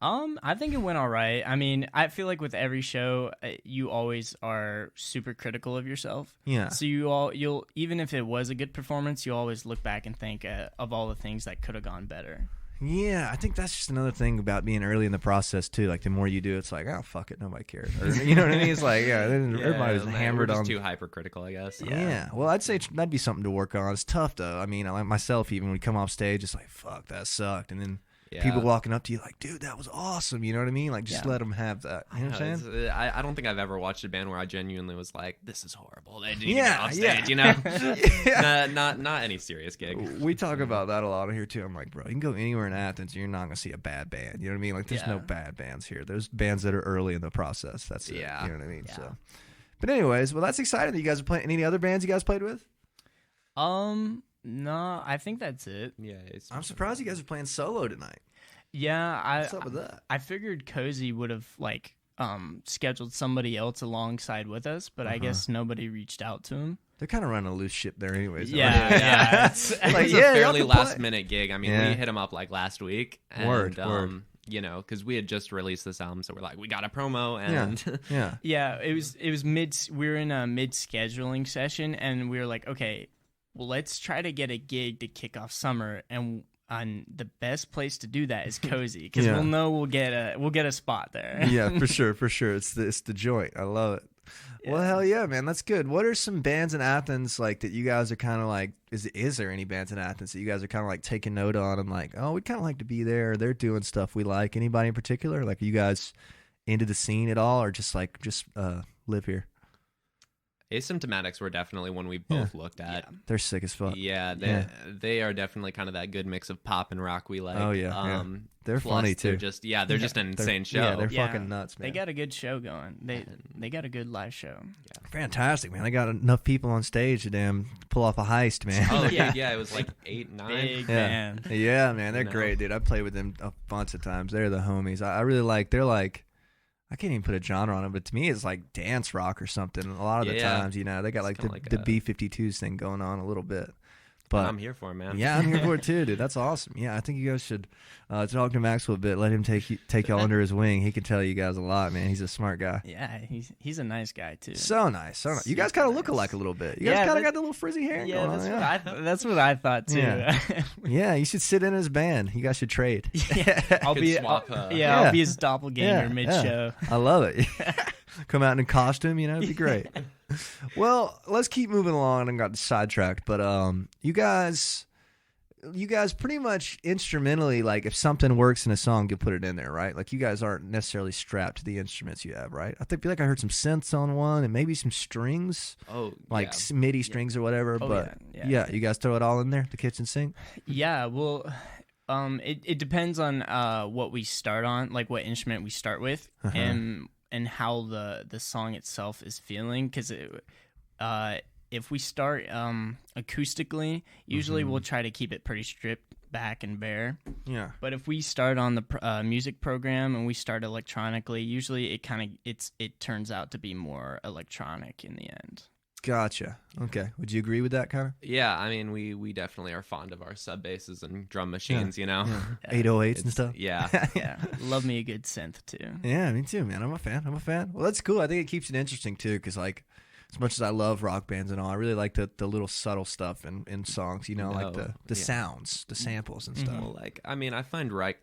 I think it went all right. I mean, I feel like with every show, you always are super critical of yourself.
Yeah.
So you'll even if it was a good performance, you always look back and think of all the things that could have gone better.
Yeah, I think that's just another thing about being early in the process too. Like the more you do, it's like, oh fuck it, nobody cares. Or, you know what I mean? It's like, everybody's hammered
we're
on.
too hypercritical, I guess.
Yeah. Well, I'd say that'd be something to work on. It's tough though. I mean, I like myself, even when we come off stage, it's like, fuck, that sucked, and then. Yeah. People walking up to you like, dude, that was awesome. You know what I mean? Like, just let them have that. You know what I'm saying?
I don't think I've ever watched a band where I genuinely was like, this is horrible. They didn't get off stage, you know? Not any serious gig.
We talk about that a lot here, too. I'm like, bro, you can go anywhere in Athens, and you're not going to see a bad band. You know what I mean? Like, there's no bad bands here. There's bands that are early in the process. That's it. Yeah. You know what I mean? Yeah. So, but anyways, well, that's exciting that you guys are playing. Any other bands you guys played with?
No, I think that's it.
Yeah.
I'm surprised you guys are playing solo tonight.
Yeah,
what's up with that?
I figured Cozy would have scheduled somebody else alongside with us, but I guess nobody reached out to him.
They're kind of running a loose ship there, anyways.
Yeah.
It's like, a fairly last minute gig. I mean, we hit him up like last week. And,
word.
You know, because we had just released this album, so we're like, we got a promo, and
it was mid. We were in a mid scheduling session, and we were like, okay, well, let's try to get a gig to kick off summer, and the best place to do that is Cozy, because we'll know we'll get a spot there.
Yeah, for sure. It's the joint. I love it. Yeah. Well, hell yeah, man, that's good. What are some bands in Athens like that you guys are kind of like? Is there any bands in Athens that you guys are kind of like taking note on and like, oh, we'd kind of like to be there? They're doing stuff we like. Anybody in particular? Like, are you guys into the scene at all, or just live here?
Asymptomatics were definitely one we both looked at.
Yeah. They're sick as fuck.
Yeah, they are definitely kind of that good mix of pop and rock we like.
Oh yeah, they're funny too.
They're just an insane show.
Yeah, they're fucking nuts, man.
They got a good show going. They got a good live show.
Yeah. Fantastic, man. They got enough people on stage to pull off a heist, man.
Oh yeah, it was like 8, 9.
Big man.
Yeah, man, they're great, dude. I played with them a bunch of times. They're the homies. I really like. They're like. I can't even put a genre on it, but to me, it's like dance rock or something. A lot of the times, you know, they got like the B-52s thing going on a little bit. But
I'm here for it, man.
Yeah, I'm here for it too, dude. That's awesome. Yeah, I think you guys should talk to Maxwell a bit. Let him take y'all under his wing. He can tell you guys a lot, man. He's a smart guy.
Yeah, he's a nice guy too.
So nice. You guys kind of look alike a little bit. You guys kind of got the little frizzy hair going on.
That's what I thought too.
Yeah, you should sit in his band. You guys should trade.
Yeah, I'll be his doppelganger mid-show.
I love it. Come out in a costume, you know, it'd be great. Well, let's keep moving along. I got sidetracked, but you guys pretty much instrumentally, like if something works in a song, you put it in there, right? Like you guys aren't necessarily strapped to the instruments you have, right? I feel like I heard some synths on one and maybe some strings, like MIDI strings or whatever. But you guys throw it all in there, the kitchen sink.
Yeah, well. It depends on what we start on, like what instrument we start with, and how the song itself is feeling. Because if we start acoustically, usually we'll try to keep it pretty stripped back and bare. Yeah. But if we start on the music program and we start electronically, usually it turns out to be more electronic in the end.
Gotcha. Okay. Would you agree with that kind of?
Yeah, I mean, we definitely are fond of our sub basses and drum machines, you know?
Yeah. 808s and stuff?
Yeah.
Yeah. Love me a good synth, too.
Yeah, me too, man. I'm a fan. Well, that's cool. I think it keeps it interesting, too, because, like, as much as I love rock bands and all, I really like the little subtle stuff in songs, you know, like the sounds, the samples and stuff.
Well, like, I mean, I find rock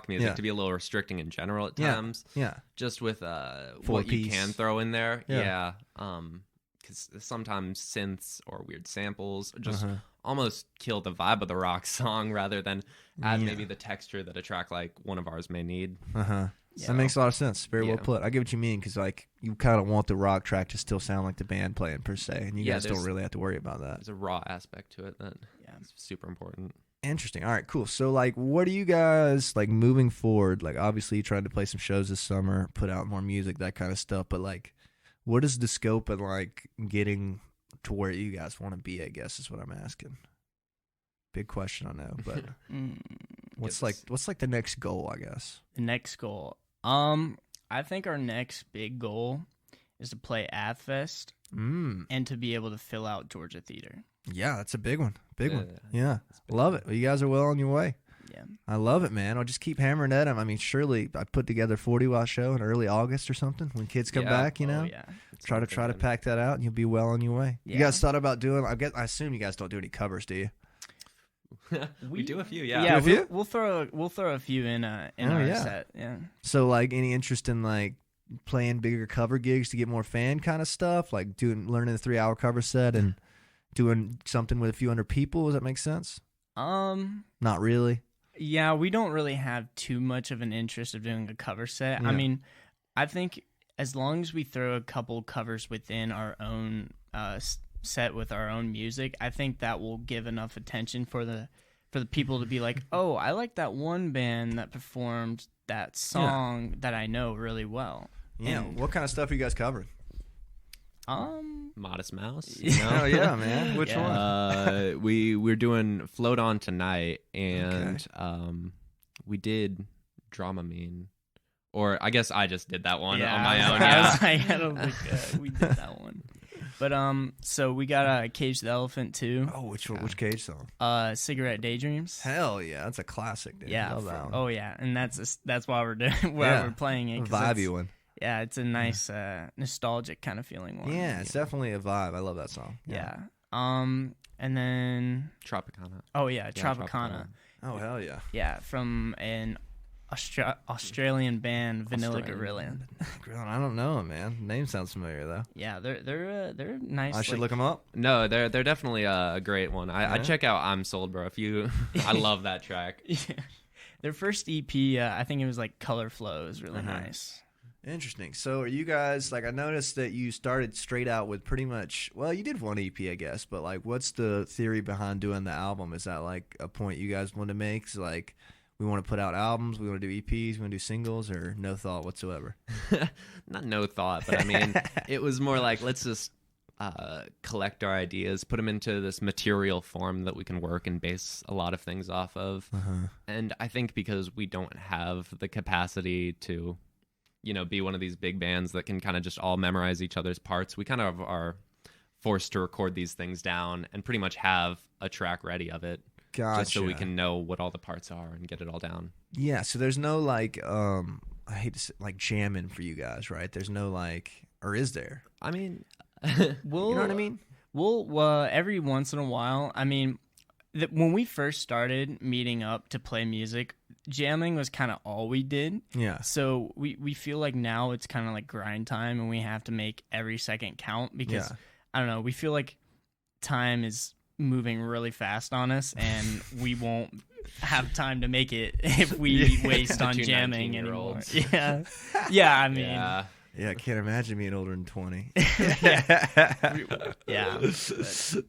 music to be a little restricting in general at times. Yeah. Just with what you can throw in there. Yeah. Because sometimes synths or weird samples just almost kill the vibe of the rock song rather than add maybe the texture that a track like one of ours may need.
So that makes a lot of sense. Very well put. I get what you mean, because like you kind of want the rock track to still sound like the band playing per se, and you guys don't really have to worry about that.
There's a raw aspect to it that is super important.
Interesting. All right, cool. So like, what are you guys like moving forward? Like, obviously, you tried to play some shows this summer, put out more music, that kind of stuff. But like, what is the scope of like getting to where you guys want to be? I guess is what I'm asking. Big question, I know, but what's like the next goal? I guess
the next goal. I think our next big goal is to play AthFest and to be able to fill out Georgia Theater.
Yeah, that's a big one. Yeah, love it. Well, you guys are well on your way. Yeah, I love it, man. I'll just keep hammering at them. I mean, surely I put together a 40-watt show in early August or something when kids come back. You know, try to pack that out, and you'll be well on your way. Yeah. You guys thought about doing? I assume you guys don't do any covers, do you?
We do a few, yeah.
Yeah,
Do a few?
we'll throw a few in our set. Yeah.
So like any interest in like playing bigger cover gigs to get more fan kind of stuff, like learning the 3-hour cover set and doing something with a few hundred people? Does that make sense? Not really.
Yeah, we don't really have too much of an interest of doing a cover set. Yeah. I mean, I think as long as we throw a couple covers within our own set with our own music, I think that will give enough attention for the people to be like, oh, I like that one band that performed that song that I know really well.
Yeah. And what kind of stuff are you guys covering?
Modest Mouse.
Oh yeah, man. Which
one? We're doing Float On Tonight, and we did Dramamine. Or I guess I just did that one on my own. Yeah,
I don't think we did that one. But so we got Cage the Elephant too.
Oh, which Cage song?
Cigarette Daydreams.
Hell yeah, that's a classic, dude.
Yeah.
Love that one.
Oh yeah, and that's why we're doing we're playing it.
Vibey one.
Yeah, it's a nice nostalgic kind of feeling one.
Yeah, it's definitely a vibe. I love that song.
Yeah. And then
Tropicana.
Oh yeah, Tropicana.
Oh hell yeah.
Yeah, from an Australian band, Vanilla Gorilla.
I don't know, man. Name sounds familiar though.
Yeah, they're nice.
I should look them up.
No, they're definitely a great one. I check out I'm Sold, bro. I love that track.
Yeah. Their first EP, I think it was like Color Flow, is really nice.
Interesting. So are you guys, like, I noticed that you started straight out with pretty much, well, you did one EP, I guess, but like, what's the theory behind doing the album? Is that like a point you guys want to make? Is like, we want to put out albums, we want to do EPs, we want to do singles, or no thought whatsoever?
Not no thought, but I mean, it was more like, let's just collect our ideas, put them into this material form that we can work and base a lot of things off of. And I think because we don't have the capacity to, be one of these big bands that can kind of just all memorize each other's parts, we kind of are forced to record these things down and pretty much have a track ready of it.
Gotcha.
Just so we can know what all the parts are and get it all down.
Yeah, so there's no like, I hate to say, like jamming for you guys, right? There's no like, or is there?
I mean,
you know what I mean?
Well, every once in a while, I mean, when we first started meeting up to play music, jamming was kind of all we did.
Yeah.
So we feel like now it's kind of like grind time and we have to make every second count because, I don't know, we feel like time is moving really fast on us and we won't have time to make it if we waste on jamming anymore. Yeah. Yeah, I mean...
Yeah, I can't imagine being older than 20.
Yeah.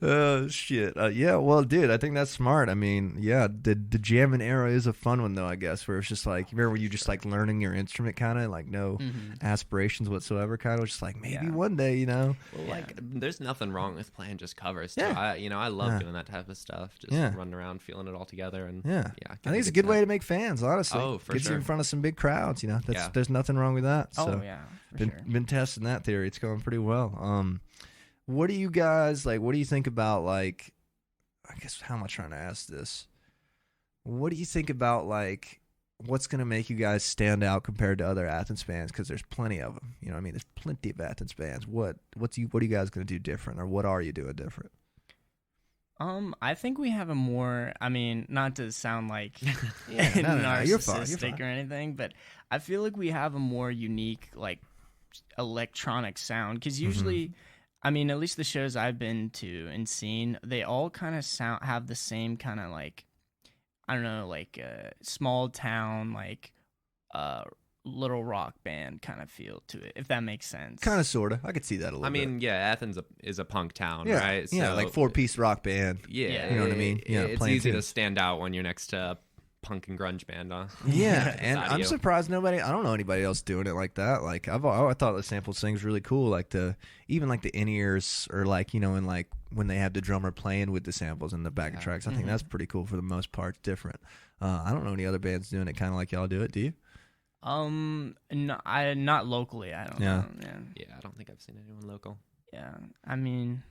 Oh, shit. Yeah, well, dude, I think that's smart. I mean, yeah, the jamming era is a fun one, though, I guess, where it's just like, remember when you just like learning your instrument kind of, like no aspirations whatsoever, kind of just like maybe one day,
Well, like, there's nothing wrong with playing just covers, too. I love doing that type of stuff, just running around, feeling it all together. And
I think it's a good way to make fans, honestly.
Oh, for
Gets you in front of some big crowds, There's nothing wrong with that. So.
Oh, yeah.
Been testing that theory. It's going pretty well. What do you guys like? What do you think about like? I guess how am I trying to ask this? What do you think about like? What's going to make you guys stand out compared to other Athens bands? Because there's plenty of them. You know what I mean? There's plenty of Athens bands. What are you guys going to do different, or what are you doing different?
I think we have a more, I mean, not to sound like
narcissistic
or anything, but I feel like we have a more unique, like, electronic sound. Because usually, I mean, at least the shows I've been to and seen, they all kind of have the same kind of, like, I don't know, like, small town, like, little rock band kind of feel to it, if that makes sense.
Kind of, sort of. I could see that a little bit.
I mean, Athens is a punk town, right?
Yeah, like 4-piece rock band.
Yeah.
You know what I mean? Yeah,
it's easy to stand out when you're next to a punk and grunge band.
Yeah, and I'm surprised I don't know anybody else doing it like that. Like, I thought the sample thing was really cool. Like, even like the in-ears, or like, and like when they have the drummer playing with the samples in the backing tracks. I think that's pretty cool for the most part. It's different. I don't know any other bands doing it kind of like y'all do it. Do you?
Not locally. I don't know.
Yeah, I don't think I've seen anyone local.
Yeah, I mean,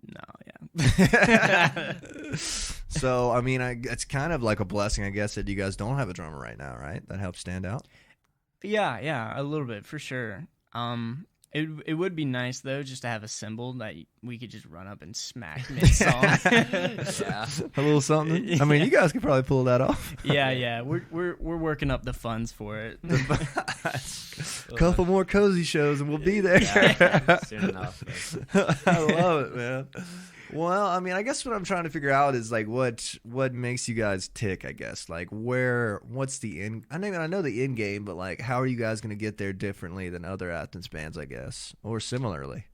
no, yeah.
So, I mean, it's kind of like a blessing, I guess, that you guys don't have a drummer right now, right? That helps stand out.
Yeah, a little bit for sure. It would be nice though, just to have a cymbal that we could just run up and smack mid song.
Yeah,
a little something. I mean, you guys could probably pull that off.
Yeah. We're working up the funds for it.
Couple more cozy shows and we'll be there.
Yeah, soon enough.
I love it, man. Well, I mean, I guess what I'm trying to figure out is like what makes you guys tick, I guess. Like what's the end? I know the end game, but like how are you guys going to get there differently than other Athens bands, I guess, or similarly?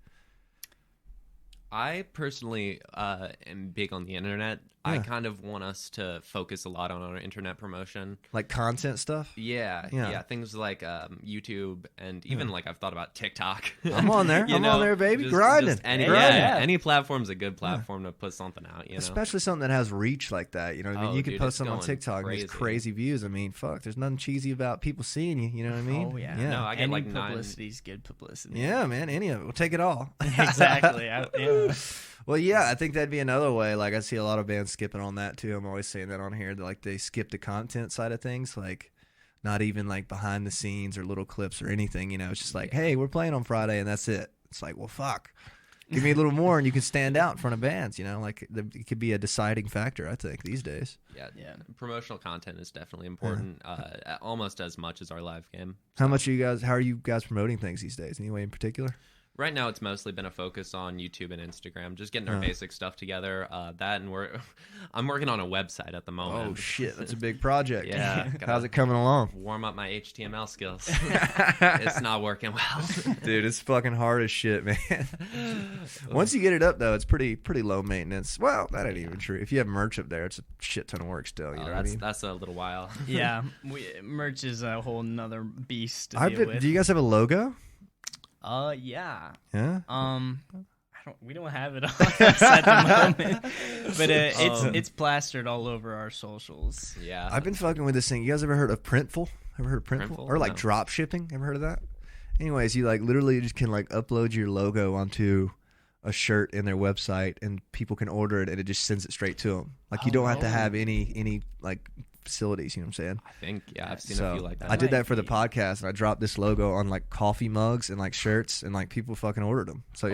I personally am big on the internet.
Yeah.
I kind of want us to focus a lot on our internet promotion.
Like content stuff?
Yeah. Things like YouTube and even like I've thought about TikTok.
I'm on there. I'm on there, baby. Grinding.
Any platform's a good platform to put something out,
Especially something that has reach like that. You know what I mean? You can post something on TikTok
crazy.
and it's crazy views. I mean, fuck, there's nothing cheesy about people seeing you. You know what I mean?
Oh, yeah.
No, I get
any
like
publicity's good publicity.
Yeah, man. Any of it. We'll take it all.
Exactly.
Well, yeah, I think that'd be another way. Like, I see a lot of bands skipping on that, too. I'm always saying that on here. Like, they skip the content side of things. Like, not even, like, behind the scenes or little clips or anything. You know, it's just like, hey, we're playing on Friday, and that's it. It's like, well, fuck. Give me a little more, and you can stand out in front of bands, you know? Like, it could be a deciding factor, I think, these days.
Yeah. Promotional content is definitely important, almost as much as our live game.
So. How are you guys promoting things these days? Any way in particular?
Right now, it's mostly been a focus on YouTube and Instagram, just getting our basic stuff together. I'm working on a website at the moment.
Oh shit, that's a big project.
Yeah,
how's it coming along?
Warm up my HTML skills. It's not working well,
dude. It's fucking hard as shit, man. Once you get it up, though, it's pretty low maintenance. Well, that ain't even true. If you have merch up there, it's a shit ton of work still. You know what I mean?
That's a little while.
Yeah, merch is a whole nother beast to deal with.
Do you guys have a logo?
Yeah.
Yeah.
We don't have it on us at the moment, but it's plastered all over our socials.
Yeah.
I've been fucking with this thing. You guys ever heard of Printful? Ever heard of Printful? Or like drop shipping? Ever heard of that? Anyways, you like literally just can like upload your logo onto a shirt in their website, and people can order it, and it just sends it straight to them. Like you don't have to have any like facilities, you know what I'm saying?
I think, I've seen a few like that.
I did that for the podcast, and I dropped this logo on like coffee mugs and like shirts, and like people fucking ordered them. So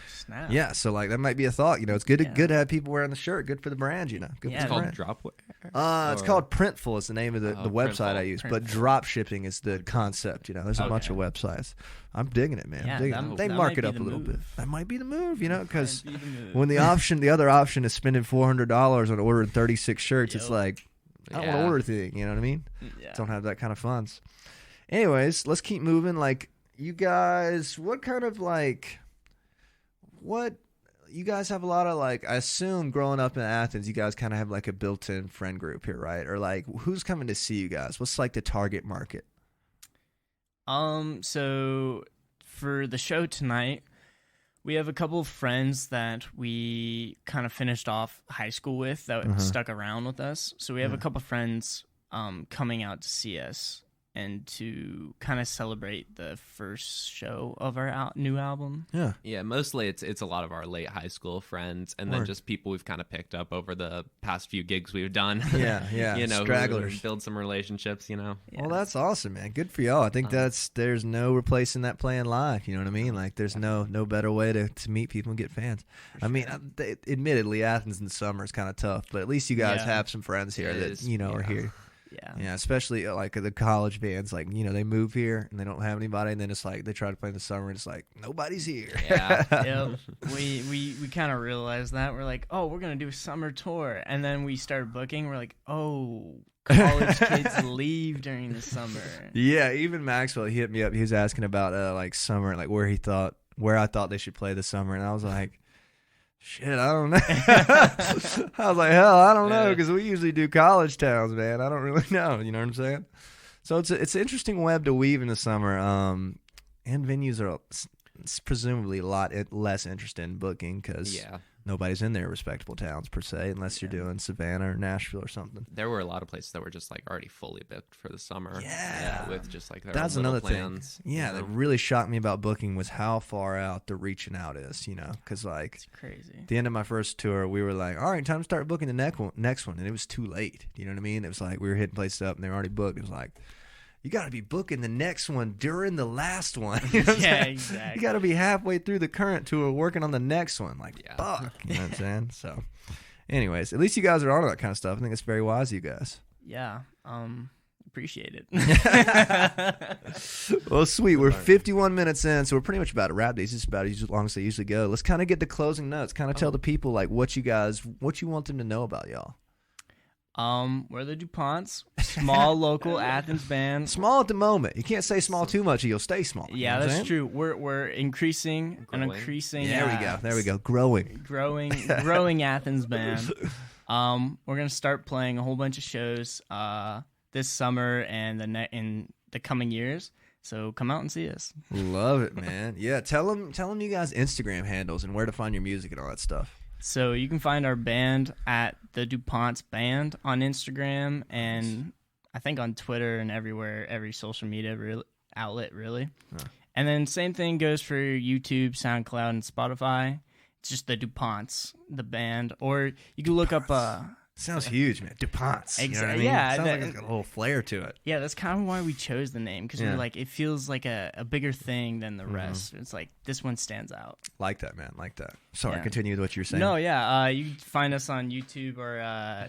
snap.
Yeah, so like that might be a thought, you know. It's good to have people wearing the shirt. Good for the brand, you know. Good
It's
for
called
brand.
Dropwear.
It's called Printful. Is the name of the website
Printful.
I use, but drop shipping is the concept. You know, there's a bunch of websites. I'm digging it, man.
Yeah,
I'm digging it. They mark it up a little bit. That might be the move, you know, because when the other option is spending $400 on ordering 36 shirts, it's like, I don't want to order a thing, you know what I mean?
Yeah.
Don't have that kind of funds. Anyways, let's keep moving. Like, you guys, what you guys have a lot of, like, I assume growing up in Athens, you guys kind of have like a built-in friend group here, right? Or like, who's coming to see you guys? What's like the target market?
So for the show tonight, we have a couple of friends that we kind of finished off high school with that stuck around with us. So we have a couple of friends coming out to see us and to kind of celebrate the first show of our new album.
Yeah, mostly it's a lot of our late high school friends, and then just people we've kind of picked up over the past few gigs we've done.
Yeah,
you know,
stragglers.
Build some relationships, you know.
Yeah. Well, that's awesome, man. Good for y'all. I think there's no replacing that playing live. You know what I mean? Like, there's no better way to meet people and get fans. I mean, admittedly, Athens in the summer is kind of tough, but at least you guys have some friends here that are here. Yeah, especially like the college bands, like, you know, they move here and they don't have ananybody, and then it's like they try to play in the summer and it's like nobody's here.
We kind of realized that. We're like, oh, we're gonna do a summer tour, and then we started booking. We're like, oh, college kids leave during the summer. Yeah,
even Maxwell, he hit me up. He was asking about like summer, like where I thought they should play this summer, and I was like, shit, I don't know. I was like, hell, I don't know, because we usually do college towns, man. I don't really know. You know what I'm saying? So it's an interesting web to weave in the summer. And venues are presumably a lot less interested in booking because nobody's in their respectable towns per se, unless you're doing Savannah or Nashville or something.
There were a lot of places that were just like already fully booked for the summer. With just like their
that's
own
another
plans,
thing. Yeah, that really shocked me about booking was how far out the reaching out is. You know, because like
it's crazy.
The end of my first tour, we were like, all right, time to start booking the next one, and it was too late. You know what I mean? It was like we were hitting places up and they were already booked. It was like, you got to be booking the next one during the last one. You know what I'm saying?
Exactly.
You got to be halfway through the current tour working on the next one. Like, fuck. You know what I'm saying? So, anyways, at least you guys are on that kind of stuff. I think it's very wise of you guys.
Yeah. Appreciate it.
Well, sweet. We're 51 minutes in, so we're pretty much about to wrap these. It's about as long as they usually go. Let's kind of get the closing notes. Kind of tell the people like what you want them to know about y'all.
We're the Duponts, small local Athens band.
Small at the moment. You can't say small too much, or you'll stay small.
Yeah, that's true. We're increasing and increasing.
Yeah, there we go. Growing Athens band.
We're gonna start playing a whole bunch of shows this summer and in the coming years. So come out and see us.
Love it, man. Yeah, tell them you guys Instagram handles and where to find your music and all that stuff.
So you can find our band at the Duponts Band on Instagram and I think on Twitter and everywhere, every social media outlet really. Huh. And then same thing goes for YouTube, SoundCloud, and Spotify. It's just the Duponts, the band, or you can look up.
Sounds huge, man. Duponts.
Exactly.
You know what I mean?
Yeah,
sounds like it's got a little flair to it.
Yeah, that's kind of why we chose the name because we're like, it feels like a bigger thing than the rest. It's like this one stands out.
Like that, man. Like that. Sorry, continue with what you were saying.
No, yeah. You can find us on YouTube or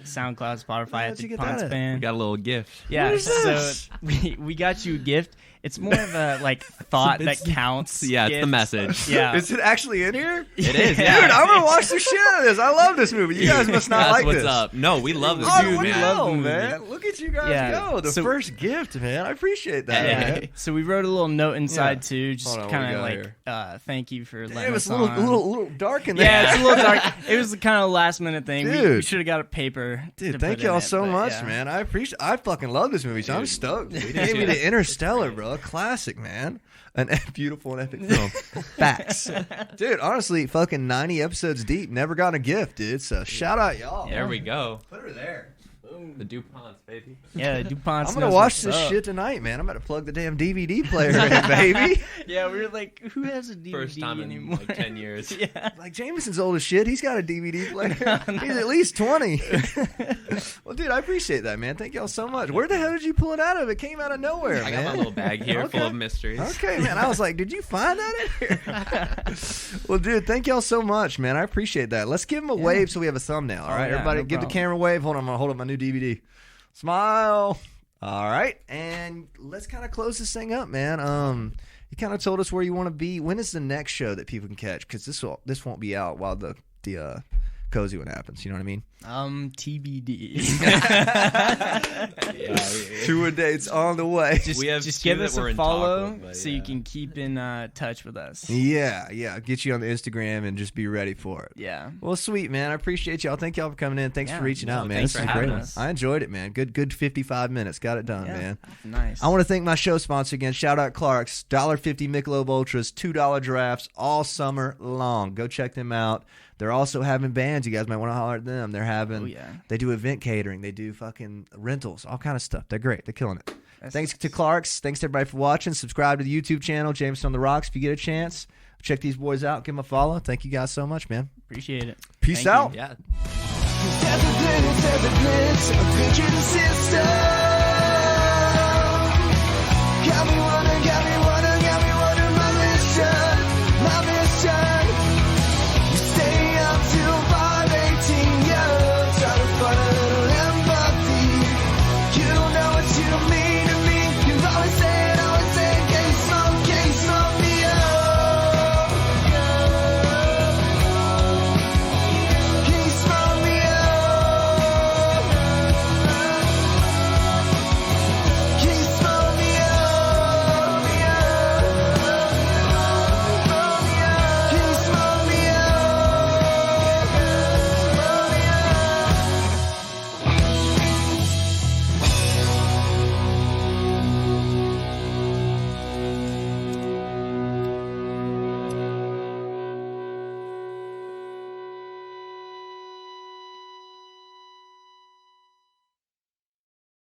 SoundCloud, Spotify at the Duponts Band.
We got a little gift.
Yeah, so we got you a gift. It's more of a like thought that counts.
Yeah, it's the message.
Yeah, is it actually in here?
It is. Yeah.
Dude, I'm gonna watch the shit out of this. I love this movie. You guys must not like this.
That's what's up. No, we love this
movie,
man.
We love the movie, man. Look at you guys go. The first gift, man. I appreciate that. Man.
So we wrote a little note inside too, just kind of like thank you for letting us on.
It's a little dark in there.
Yeah, it's a little dark. It was kind of a last minute thing.
Dude,
we should have got a paper.
Dude, thank y'all so much, man. I fucking love this movie. So I'm stoked. You gave me the Interstellar, bro. A classic, man. An beautiful and epic film. Facts. Dude, honestly, fucking 90 episodes deep. Never got a gift, dude. So shout out y'all.
There we go.
Put her there.
Boom. The Duponts, baby.
Yeah, the Duponts.
I'm going to watch this shit tonight, man. I'm going to plug the damn DVD player in, baby.
Yeah, we were like, who has a DVD
First time
anymore?
in like 10 years.
Yeah.
Like, Jameson's old as shit. He's got a DVD player. No. He's at least 20. Well, dude, I appreciate that, man. Thank y'all so much. Where the hell did you pull it out of? It came out of nowhere,
I
man.
got my little bag here full of mysteries.
Okay, man. I was like, did you find that in here? Well, dude, thank y'all so much, man. I appreciate that. Let's give him a wave so we have a thumbnail. All right, everybody, give the camera a wave. Hold on, I'm going to hold up my new DVD. Smile. All right, and let's kind of close this thing up, man. You kind of told us where you want to be. When is the next show that people can catch? Because this won't be out while the cozy one happens. You know what I mean?
TBD.
Tour dates on the way.
Just give us a follow so you can keep in touch with us.
Yeah. Get you on the Instagram and just be ready for it.
Yeah.
Well, sweet, man. I appreciate y'all. Thank y'all for coming in. Thanks for reaching out, man.
Thanks
this
for
is great.
us.
I enjoyed it, man. Good 55 minutes. Got it done, man.
Nice.
I want to thank my show sponsor again. Shout out Clark's. $1.50 Michelob Ultras, $2 drafts all summer long. Go check them out. They're also having bands. You guys might want to holler at them. They're having, they do event catering. They do fucking rentals, all kind of stuff. They're great. They're killing it. Thanks to Clark's. Thanks to everybody for watching. Subscribe to the YouTube channel, Jameson on the Rocks, if you get a chance. Check these boys out. Give them a follow. Thank you guys so much, man.
Appreciate it.
Peace out.
Yeah.